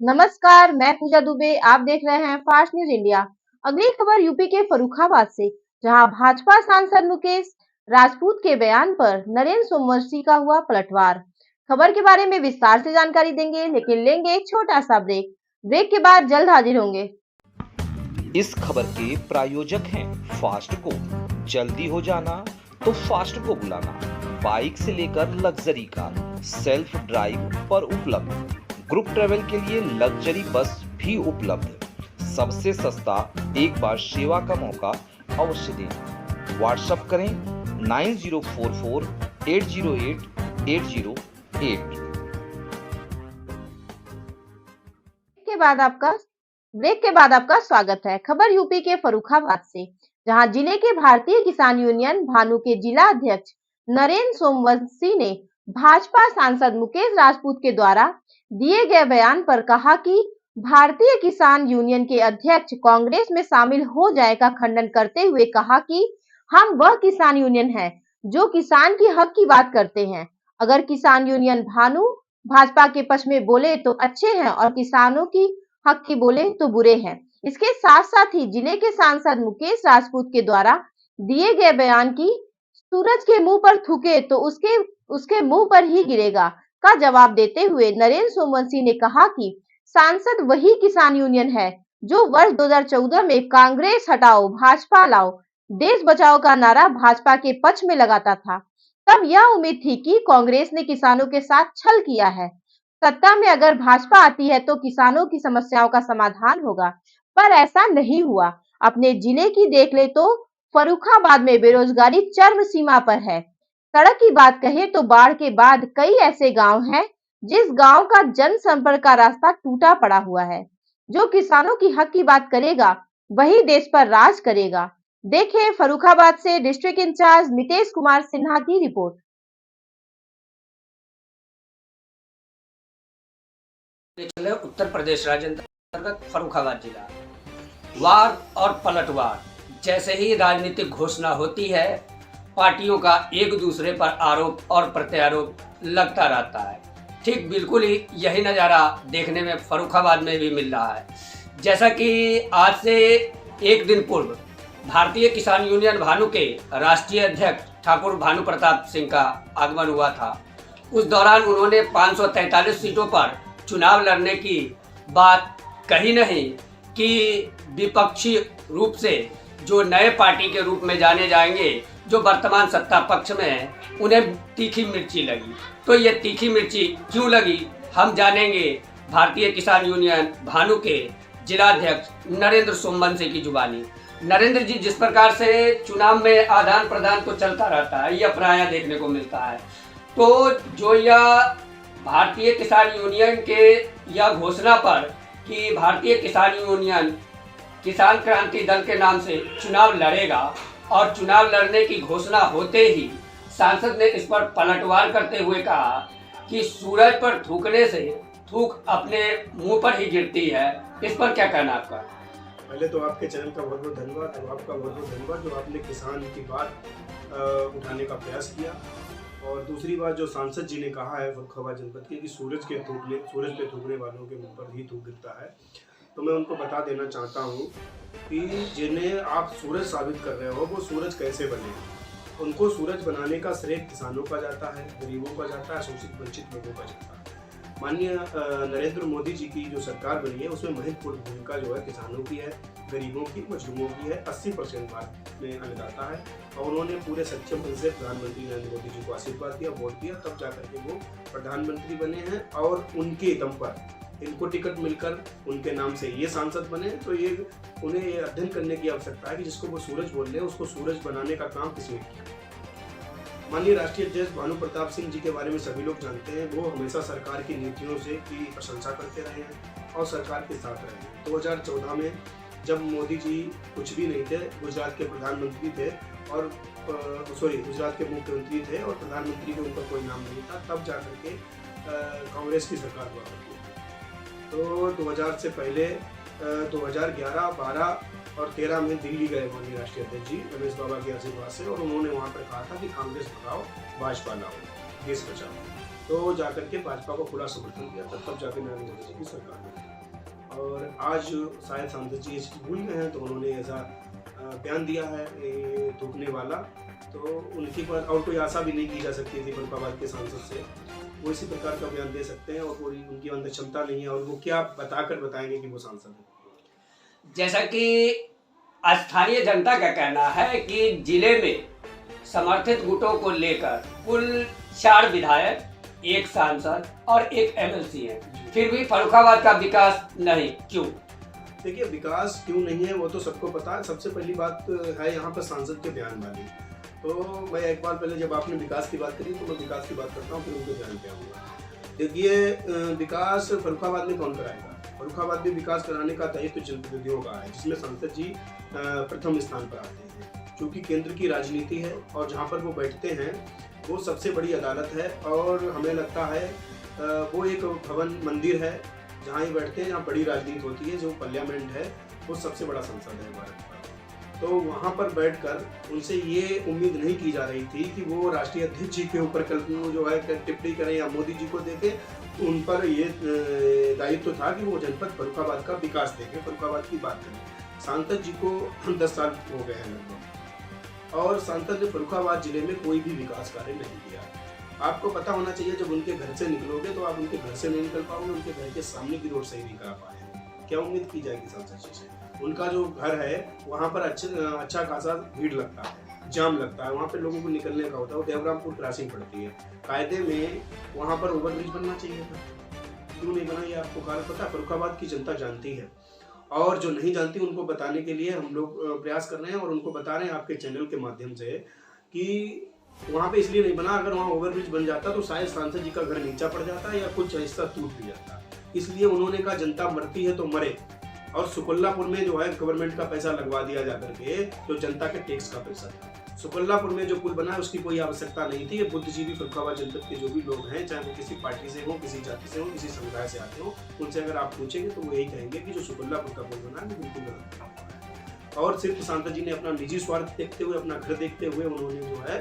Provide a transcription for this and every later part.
नमस्कार, मैं पूजा दुबे। आप देख रहे हैं फास्ट न्यूज इंडिया। अगली खबर यूपी के फर्रुखाबाद से, जहां भाजपा सांसद मुकेश राजपूत के बयान पर नरेंद्र सोमवंशी का हुआ पलटवार। खबर के बारे में विस्तार से जानकारी देंगे, लेकिन लेंगे एक छोटा सा ब्रेक। ब्रेक के बाद जल्द हाजिर होंगे। इस खबर के प्रायोजक हैं फास्ट को। जल्दी हो जाना तो फास्ट को बुलाना। बाइक से लेकर लग्जरी कार, सेल्फ ड्राइव पर उपलब्ध। ग्रुप ट्रेवल के लिए लग्जरी बस भी उपलब्ध। सबसे सस्ता एक बार सेवा का मौका अवश्य दें। व्हाट्सएप करें 9044808808। ब्रेक के बाद आपका स्वागत है। खबर यूपी के फर्रुखाबाद से, जहां जिले के भारतीय किसान यूनियन भानु के जिला अध्यक्ष नरेंद्र सोमवंशी ने भाजपा सांसद मुकेश राजपूत के द्वारा दिए गए बयान पर कहा कि भारतीय किसान यूनियन के अध्यक्ष कांग्रेस में शामिल हो जाए का खंडन करते हुए कहा कि हम वह किसान यूनियन है जो किसान की हक की बात करते हैं। अगर किसान यूनियन भानु भाजपा के पक्ष में बोले तो अच्छे हैं और किसानों की हक की बोले तो बुरे हैं। इसके साथ साथ ही जिले के सांसद मुकेश राजपूत के द्वारा दिए गए बयान की सूरज के मुंह पर थूके तो उसके मुंह पर ही गिरेगा का जवाब देते हुए नरेंद्र सोमवंशी ने कहा कि सांसद वही किसान यूनियन है जो वर्ष 2014 में कांग्रेस हटाओ भाजपा लाओ, देश बचाओ का नारा भाजपा के पक्ष में लगाता था। तब यह उम्मीद थी कि कांग्रेस ने किसानों के साथ छल किया है। सत्ता में अगर भाजपा आती है तो किसानों की समस्याओं का समाधान होगा, पर ऐसा नहीं हुआ। अपने जिले की देख ले तो फर्रुखाबाद में बेरोजगारी चरम सीमा पर है। सड़क की बात कहें तो बाढ़ के बाद कई ऐसे गांव हैं जिस गांव का जनसंपर्क का रास्ता टूटा पड़ा हुआ है। जो किसानों की हक की बात करेगा वही देश पर राज करेगा। देखें फर्रुखाबाद से डिस्ट्रिक्ट इंचार्ज मितेश कुमार सिन्हा की रिपोर्ट। उत्तर प्रदेश राज्य अंतर्गत फर्रुखाबाद जिला। वार और पलटवार जैसे ही राजनीतिक घोषणा होती है, पार्टियों का एक दूसरे पर आरोप और प्रत्यारोप लगता रहता है। ठीक बिल्कुल ही यही नज़ारा देखने में फर्रुखाबाद में भी मिल रहा है। जैसा कि आज से एक दिन पूर्व भारतीय किसान यूनियन भानु के राष्ट्रीय अध्यक्ष ठाकुर भानु प्रताप सिंह का आगमन हुआ था। उस दौरान उन्होंने 543 सीटों पर चुनाव लड़ने की बात कही नहीं कि विपक्षी रूप से जो नए पार्टी के रूप में जाने जाएंगे, जो वर्तमान सत्ता पक्ष में है, उन्हें तीखी मिर्ची लगी। तो ये तीखी मिर्ची क्यों लगी हम जानेंगे भारतीय किसान यूनियन भानु के जिलाध्यक्ष नरेंद्र सोमवंशी की जुबानी। नरेंद्र जी, जिस प्रकार से चुनाव में आदान प्रदान तो चलता रहता है, यह प्रायः देखने को मिलता है, तो जो यह भारतीय किसान यूनियन के यह घोषणा पर कि भारतीय किसान यूनियन किसान क्रांति दल के नाम से चुनाव लड़ेगा और चुनाव लड़ने की घोषणा होते ही सांसद ने इस पर पलटवार करते हुए कहा कि सूरज पर थूकने से थूक अपने मुंह पर ही गिरती है। इस पर क्या कहना आपका? पहले तो आपके चैनल का बहुत बहुत धन्यवाद और आपका बहुत बहुत धन्यवाद जो आपने किसान की बात उठाने का प्रयास किया। और दूसरी बात जो सांसद जी ने कहा है फर्रुखाबाद जनपद के कि सूरज पे थूकने वालों के मुंह पर ही थूक गिरता है, तो मैं उनको बता देना चाहता हूँ कि जिन्हें आप सूरज साबित कर रहे हो वो सूरज कैसे बने। उनको सूरज बनाने का श्रेय किसानों का जाता है, गरीबों का जाता है, शोषित वंचित लोगों का जाता है। माननीय नरेंद्र मोदी जी की जो सरकार बनी है उसमें महत्वपूर्ण भूमिका जो है किसानों की है, गरीबों की, मजलूमों की है। 80% बात में अन्नदाता है और उन्होंने पूरे सच्चे मन से प्रधानमंत्री नरेंद्र मोदी जी को आशीर्वाद दिया, वोट दिया, तब जाकर के वो प्रधानमंत्री बने हैं। और उनके दम पर इनको टिकट मिलकर उनके नाम से ये सांसद बने, तो ये उन्हें ये अध्ययन करने की आवश्यकता है कि जिसको वो सूरज बोल रहे हैं उसको सूरज बनाने का काम किसने किया। माननीय राष्ट्रीय अध्यक्ष भानु प्रताप सिंह जी के बारे में सभी लोग जानते हैं। वो हमेशा सरकार की नीतियों से की प्रशंसा करते रहे हैं और सरकार के साथ रहे हैं। 2014 में जब मोदी जी कुछ भी नहीं थे, गुजरात के प्रधानमंत्री थे और गुजरात के मुख्यमंत्री थे और प्रधानमंत्री के उनका कोई नाम नहीं था, तब जाकर के कांग्रेस की सरकार हुआ करती थी। तो 2000 से पहले 2011, 12 और 13 में दिल्ली गए माननीय राष्ट्रीय अध्यक्ष जी रमेश बाबा के आशीर्वाद से, और उन्होंने वहाँ पर कहा था कि कांग्रेस भगाओ, भाजपा लाओ, देश बचाओ। तो जाकर के भाजपा को खुला समर्थन किया, तब जाकर नरेंद्र मोदी जी की सरकार बनी। और आज शायद सांसद जी ये चीज़ भूल गए हैं, तो उन्होंने ऐसा बयान दिया है ये थूकने वाला, तो उनकी पर और कोई आशा भी नहीं की जा सकती थी फरुखाबाद के सांसद से। वो इसी प्रकार का बयान दे सकते हैं और कोई उनकी अंदर क्षमता नहीं है, और वो क्या बताएंगे कि वो सांसद है। जैसा कि स्थानीय जनता का कहना है कि जिले में समर्थित गुटों को लेकर कुल 4 विधायक, 1 सांसद और 1 एमएलसी है, फिर भी फरुखाबाद का विकास नहीं, क्यों? देखिए, विकास क्यों नहीं है वो तो सबको पता है। सबसे पहली बात है यहाँ पर सांसद के बयान वाली। तो मैं एक बार पहले जब आपने विकास की बात करी तो मैं विकास की बात करता हूँ, फिर उनके बयान पे आऊँगा। देखिए, विकास फरुखाबाद में कौन कराएगा? फरुखाबाद में विकास कराने का दायित्व जनप्रतिनिधियों का है, जिसमें सांसद जी प्रथम स्थान पर आते हैं, क्योंकि केंद्र की राजनीति है और जहाँ पर वो बैठते हैं वो सबसे बड़ी अदालत है। और हमें लगता है वो एक भवन मंदिर है जहाँ ही बैठते हैं, जहाँ बड़ी राजनीति होती है, जो पार्लियामेंट है वो सबसे बड़ा संसद है भारत का। तो वहाँ पर बैठकर उनसे ये उम्मीद नहीं की जा रही थी कि वो राष्ट्रीय अध्यक्ष जी के ऊपर कल जो है टिप्पणी करें या मोदी जी को देखें। उन पर ये दायित्व था कि वो जनपद फरुखाबाद का विकास देखें, फरुखाबाद की बात करें। सांसद जी को 10 साल हो गए हैं लगभग, और सांसद ने फरुखाबाद जिले में कोई भी विकास कार्य नहीं किया। आपको पता होना चाहिए, जब उनके घर से निकलोगे तो आप उनके घर से नहीं निकल पाओगे, उनके घर के सामने की रोड सही नहीं करा पाए। क्या उम्मीद की जाएगी सांसद जी से? उनका जो घर है वहाँ पर अच्छा खासा भीड़ लगता है, जाम लगता है, वहाँ पे लोगों को निकलने का होता है। वो देवरामपुर क्रॉसिंग पड़ती है, कायदे में वहाँ पर ओवरब्रिज बनना चाहिए था, क्यों नहीं बना? ये आपको कारण पता है? फरुखाबाद की जनता जानती है, और जो नहीं जानती उनको बताने के लिए हम लोग प्रयास कर रहे हैं और उनको बता रहे हैं आपके चैनल के माध्यम से कि वहाँ पे इसलिए नहीं बना। अगर वहाँ ओवरब्रिज बन जाता तो शायद सांसद जी का घर नीचा पड़ जाता या कुछ हिस्सा टूट भी जाता। इसलिए उन्होंने कहा जनता मरती है तो मरे, और सुकल्लापुर में जो है गवर्नमेंट का पैसा लगवा दिया जाकर के, जो जनता के टैक्स का पैसा था। सुकल्लापुर में जो पुल बना है उसकी कोई आवश्यकता नहीं थी। ये बुद्धिजीवी फरुखाबाद जनपद के जो भी लोग हैं, चाहे वो किसी पार्टी से हो, किसी जाति से हो, किसी समुदाय से आते हो, उनसे अगर आप पूछेंगे तो वो यही कहेंगे कि जो सुकल्लापुर का पुल बना है वो बिल्कुल गलत है। और सिर्फ सांसद जी ने अपना निजी स्वार्थ देखते हुए, अपना घर देखते हुए उन्होंने जो है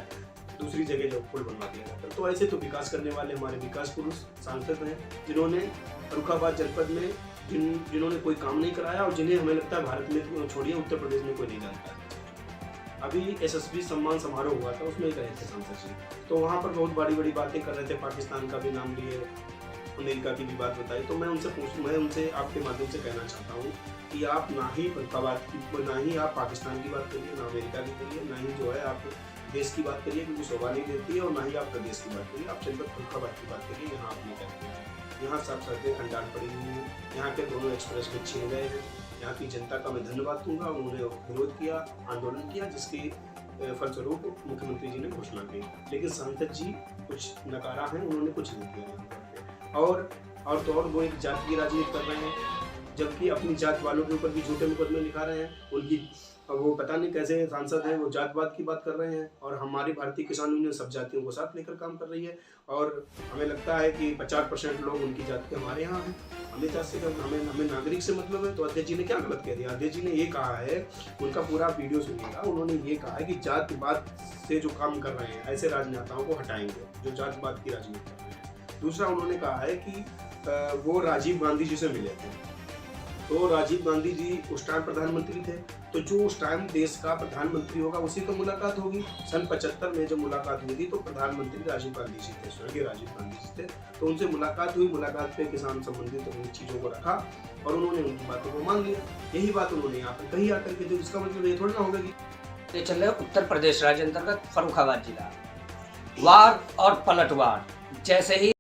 दूसरी जगह जो पुल बनवा दिया जाता। तो ऐसे तो विकास करने वाले हमारे विकास पुरुष सांसद हैं, जिन्होंने फरुखाबाद जनपद में जिन्होंने कोई काम नहीं कराया, और जिन्हें हमें लगता है भारत में छोड़िए उत्तर प्रदेश में कोई नहीं जानता है। अभी एसएसबी सम्मान समारोह हुआ था, उसमें गए थे सांसद जी, तो वहाँ पर बहुत बड़ी बड़ी बातें कर रहे थे, पाकिस्तान का भी नाम लिए, अमेरिका की भी बात बताई। तो मैं उनसे आपके माध्यम से कहना चाहता हूँ कि आप ना ही फरुखाबाद की, ना ही आप पाकिस्तान की बात करिए, ना अमेरिका की करिए, ना ही जो है आप देश की बात करिए, क्योंकि शोभा नहीं देती है, और ना ही आप प्रदेश की बात करिए। आप जनपद फरुखाबाद की बात करिए। यहाँ आपने क्या किया है? यहाँ सब सड़कें खंडार पड़ी हुई हैं, यहाँ के दोनों एक्सप्रेस वे छीन गए हैं। यहाँ की जनता का मैं धन्यवाद दूंगा, उन्होंने विरोध किया, आंदोलन किया, जिसकी फलस्वरूप मुख्यमंत्री जी ने घोषणा की। लेकिन सांसद जी कुछ नकारा है, उन्होंने कुछ नहीं किया यहाँ पर। और तो और वो एक जात की राजनीति कर रहे हैं, जबकि अपनी जात वालों के ऊपर भी झूठे मुकदमे लिखा रहे हैं। उनकी वो पता नहीं कैसे सांसद हैं, वो जातवाद की बात कर रहे हैं, और हमारी भारतीय किसान यूनियन सब जातियों को साथ लेकर काम कर रही है। और हमें लगता है कि 50% लोग उनकी जात के हमारे यहाँ हैं। हमें जात से हमें नागरिक से मतलब है। तो अध्यक्ष जी ने क्या गलत कह दिया? अध्यक्ष जी ने ये कहा है, उनका पूरा वीडियो सुनिएगा, उन्होंने ये कहा है कि जातिवाद से जो काम कर रहे हैं ऐसे राजनेताओं को हटाएंगे जो जातिवाद की राजनीति कर रहे हैं। दूसरा, उन्होंने कहा है कि वो राजीव गांधी जी से मिले थे, तो राजीव गांधी जी उस टाइम प्रधानमंत्री थे, तो जो उस टाइम देश का प्रधानमंत्री होगा उसी तो मुलाकात होगी। सन 75 में जब मुलाकात हुई थी तो प्रधानमंत्री राजीव गांधी जी थे, स्वर्गीय राजीव गांधी जी थे। तो उनसे मुलाकात हुई, मुलाकात पे किसान संबंधित उन चीज़ों को रखा और उन्होंने उनकी बातों को मान लिया। यही बात उन्होंने यहाँ पर कही आकर के, तो इसका मतलब ये थोड़ा ना होगा कि ये चल रहा है उत्तर प्रदेश राज्य अंतर्गत फरुखाबाद जिला। वार और पलटवार जैसे ही